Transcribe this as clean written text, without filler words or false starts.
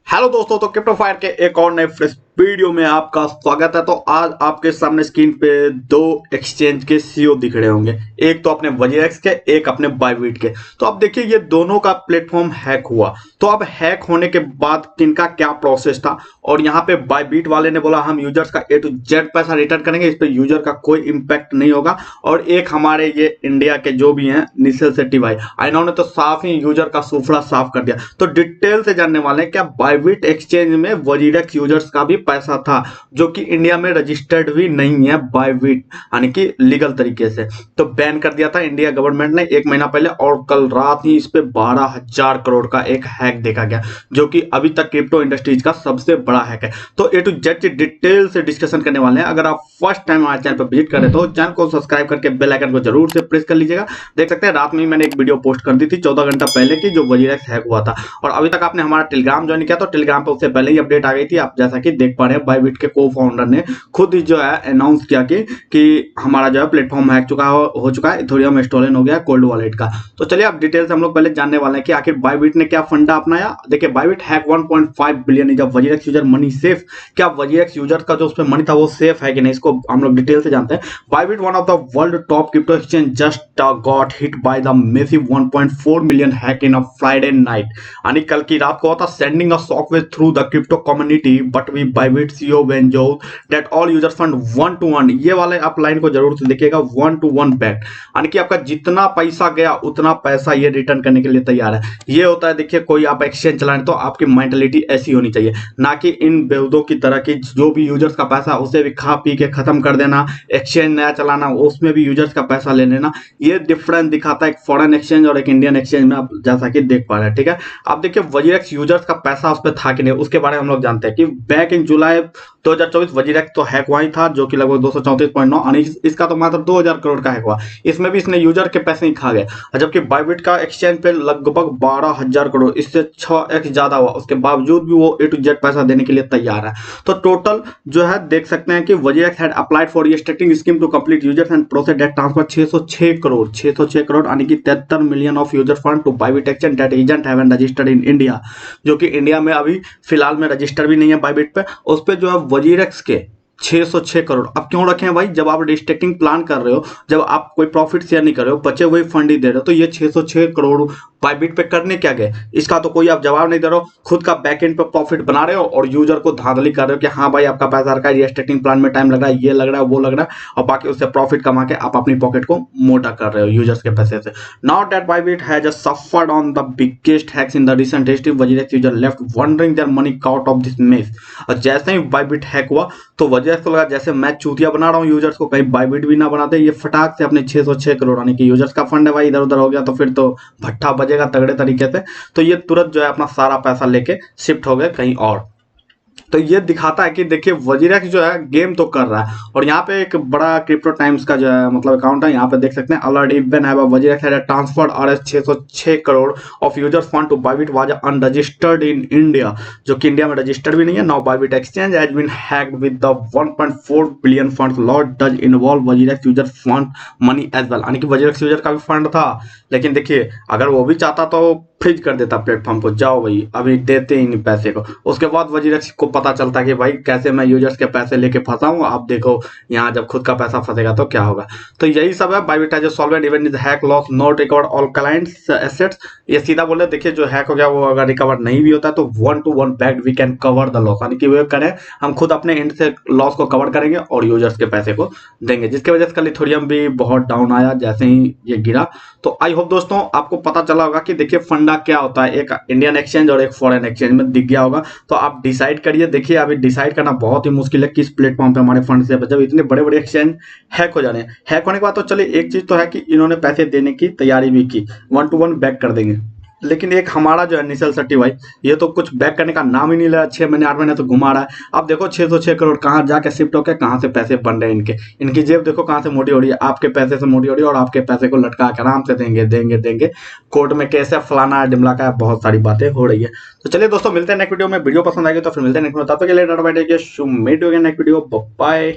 Hello दोस्तों, तो crypto fire के एक और नए फ्रेश वीडियो में आपका स्वागत है। तो आज आपके सामने स्क्रीन पे दो एक्सचेंज के सीईओ दिख रहे होंगे, एक तो अपने वजीरेक्स के, एक अपने बाइबिट के। तो अब देखिए ये दोनों का प्लेटफॉर्म हैक हुआ। तो अब हैक होने के बाद किनका क्या प्रोसेस था, और यहाँ पे बाइबिट वाले ने बोला हम यूजर्स का A to Z पैसा रिटर्न करेंगे, इस पे यूजर का कोई इंपैक्ट नहीं होगा। और एक हमारे ये इंडिया के जो भी हैं निशल शेट्टी भाई, इन्होंने तो साफ ही यूजर का सूफड़ा साफ कर दिया। तो डिटेल से जानने वाले हैं क्या बाइबिट एक्सचेंज में वजीरेक्स यूजर्स का भी पैसा था, जो कि इंडिया में रजिस्टर्ड भी नहीं है बाइबिट, यानी कि लीगल तरीके से। तो बैन कर दिया था इंडिया गवर्नमेंट ने 1 महीना पहले, और कल रात ही इस पे 12,000 करोड़ का एक हैक देखा गया, जो कि अभी तक क्रिप्टो इंडस्ट्रीज का सबसे बड़ा हैक है। तो A to Z की डिटेल से डिस्कशन करने वाले हैं। अगर आप फर्स्ट टाइम हमारे चैनल पर विजिट करें तो चैनल को सब्सक्राइब करके बेल आइकन को जरूर से प्रेस कर लीजिएगा। देख सकते हैं रात में ही मैंने एक वीडियो पोस्ट कर दी थी 14 घंटा पहले की, जो वजीरेक्स हैक हुआ था। और अभी तक आपने हमारा टेलीग्राम ज्वाइन किया तो टेलीग्राम पे उससे पहले ही अपडेट आ गई थी। आप जैसा कि देख पा रहे हैं, बाइबिट के को फाउंडर ने खुद ही जो है अनाउंस किया कि हमारा जो है प्लेटफॉर्म हैक हो चुका है, इथेरियम स्टोलन हो गया कोल्ड वॉलेट का। तो चलिए अब डिटेल से हम लोग पहले जानने वाले हैं कि आखिर बाइबिट ने क्या फंडा अपनाया। देखिए Bybit hack 1.5 billion is WazirX user money safe. क्या वजीरेक्स यूजर का जो उस पर मनी था वो सेफ है कि नहीं, इसको हम लोग डिटेल से जानते हैं। Bybit one of the world top crypto exchange just got hit by the massive 1.4 million hack in a Friday night. यानी कल की रात को था, sending a shockwave through the crypto community, but we Bybit CEO Ben Zhou that all user fund 1 to 1। ये वाले आप line को जरूर से देखिएगा, 1 to 1 बैक, यानी कि आपका जितना पैसा गया उतना पैसा ये रिटर्न करने के लिए तैयार है। ये होता है, देखिए कोई आप एक्सचेंज चलाने तो आपकी मेंटलिटी ऐसी होनी चाहिए, ना कि इन बेहूदों की तरह की जो भी यूजर्स का पैसा उसे भी खा पी के खत्म कर देना, एक्सचेंज नया चलाना उसमें भी यूजर्स का पैसा ले लेना। ये डिफरेंस दिखाता है एक फॉरेन एक्सचेंज और एक इंडियन एक्सचेंज में, आप जैसा कि देख पा रहे हैं। ठीक है, आप देखिए वजीरेक्स यूजर्स का पैसा उस पर था कि नहीं, उसके बारे में हम लोग जानते हैं कि बैक इन जुलाई 2024 वजीरेक्स तो हैक हुआ ही था, जो कि लगभग 234.9, और इसका तो मात्र 2000 करोड़ का हैक हुआ। इसमें भी इसने यूजर के पैसे ही खा गए। जबकि बाइबिट का एक्सचेंज पे लगभग 12,000 करोड़, इससे 6x ज्यादा हुआ, उसके बावजूद भी वो A to Z पैसा देने के लिए तैयार है। तो टोटल जो है देख सकते हैं कि WazirX had applied for restricting scheme to complete users and process that transfer 606 crore यानी कि 73 million of user fund to Bybit exchange that isn't haven registered in India, जो कि इंडिया में अभी फिलहाल में रजिस्टर भी नहीं है बाइबिट पे। उस पे जो है वजीरेक्स के 606 करोड़। अब क्यों रखे हैं भाई, जब आप रिस्ट्रिक्टिंग प्लान कर रहे हो, जब आप कोई प्रॉफिट शेयर नहीं कर रहे हो, बचे हुए फंड ही दे रहे हो, तो ये 606 करोड़ बाइबिट पे करने क्या गए, इसका तो कोई आप जवाब नहीं दे रहे हो। खुद का बैकएंड पे प्रॉफिट बना रहे हो और यूजर को धांधली कर रहे हो कि हाँ भाई आपका पैसा रखा है, रिस्ट्रिक्टिंग प्लान में टाइम लग रहा है, ये लग रहा है वो लग रहा है, और बाकी उससे प्रॉफिट कमा के आप अपनी पॉकेट को मोटा कर रहे हो यूजर्स के पैसे से। Now that Bybit has suffered on the biggest hacks in the recent history, WazirX user left wondering their money out of this mess. और जैसे ही बाइबिट हैक हुआ तो वजीरेक्स को लगा जैसे मैं चूतिया बना रहा हूँ यूजर्स को, कहीं बाइबिट भी ना बनाते, ये फटाक से अपने 606 करोड़ यानी कि यूजर्स का फंड है भाई इधर उधर हो गया, तो फिर तो भट्ठा बजेगा तगड़े तरीके से। तो ये तुरंत जो है अपना सारा पैसा लेके शिफ्ट हो गए कहीं और। तो ये दिखाता है कि देखिए वजीरेक्स जो है गेम तो कर रहा है। और यहाँ पे एक बड़ा क्रिप्टो टाइम्स का जो है मतलब अकाउंट है, यहाँ पे देख सकते हैं already when have WazirX had transferred RS 606 crore of users fund to Bybit was unregistered in India, जो कि इंडिया में रजिस्टर्ड भी नहीं है। Now Bybit exchange has been hacked with the 1.4 billion funds lot does involve WazirX user fund money as well, यानी कि WazirX user का भी फंड था। लेकिन देखिए अगर वो भी चाहता तो फ्रीज कर देता प्लेटफॉर्म को, जाओ भाई अभी देते ही नहीं पैसे को। उसके बाद वजीरेक्स को पता चलता कि भाई कैसे मैं यूजर्स के पैसे लेके फंसा हूँ, आप देखो यहाँ जब खुद का पैसा फंसेगा तो क्या होगा। तो यही सब है। Bybit has solvent even is hack loss not recovered all clients assets. ये सीधा बोले देखिए जो हैक हो गया वो अगर रिकवर नहीं भी होता तो 1 to 1 back we can cover the loss, यानी कि वो करें हम खुद अपने एंड से लॉस को कवर करेंगे और यूजर्स के पैसे को देंगे, जिसकी वजह से कल इथेरियम भी बहुत डाउन आया जैसे ही ये गिरा। तो आई होप दोस्तों आपको पता चला होगा कि देखिए फंडा क्या होता है, एक इंडियन एक्सचेंज और एक फॉरेन एक्सचेंज में दिख गया होगा। तो आप डिसाइड करिए। देखिए अभी डिसाइड करना बहुत ही मुश्किल है किस प्लेटफॉर्म पे हमारे फंड से, जब इतने बड़े बड़े एक्सचेंज हैक हो जाने हैं। हैक होने के बाद तो चलिए एक चीज तो है कि इन्होंने पैसे देने की तैयारी भी की, 1 to 1 बैक कर देंगे। लेकिन एक हमारा जो है निशल शेट्टी भाई, ये तो कुछ बैक करने का नाम ही नहीं ले रहा, 6 महीने 8 महीने तो घुमा रहा है। अब देखो 606 करोड़ कहाँ जाके शिफ्ट होकर कहाँ से पैसे बन रहे हैं इनके, इनकी जेब देखो कहाँ से मोटी हो रही है, आपके पैसे से मोटी हो रही है, और आपके पैसे को लटका के आराम से देंगे देंगे देंगे, कोर्ट में कैसे फलाना है डिमला का, बहुत सारी बातें हो रही है। तो चलिए दोस्तों मिलते हैं नेक्स्ट वीडियो में, वीडियो पसंद आएगी तो फिर मिलते हैं नेक्स्ट वीडियो, तब तक के लिए ta-ta bye take care, next video, bye.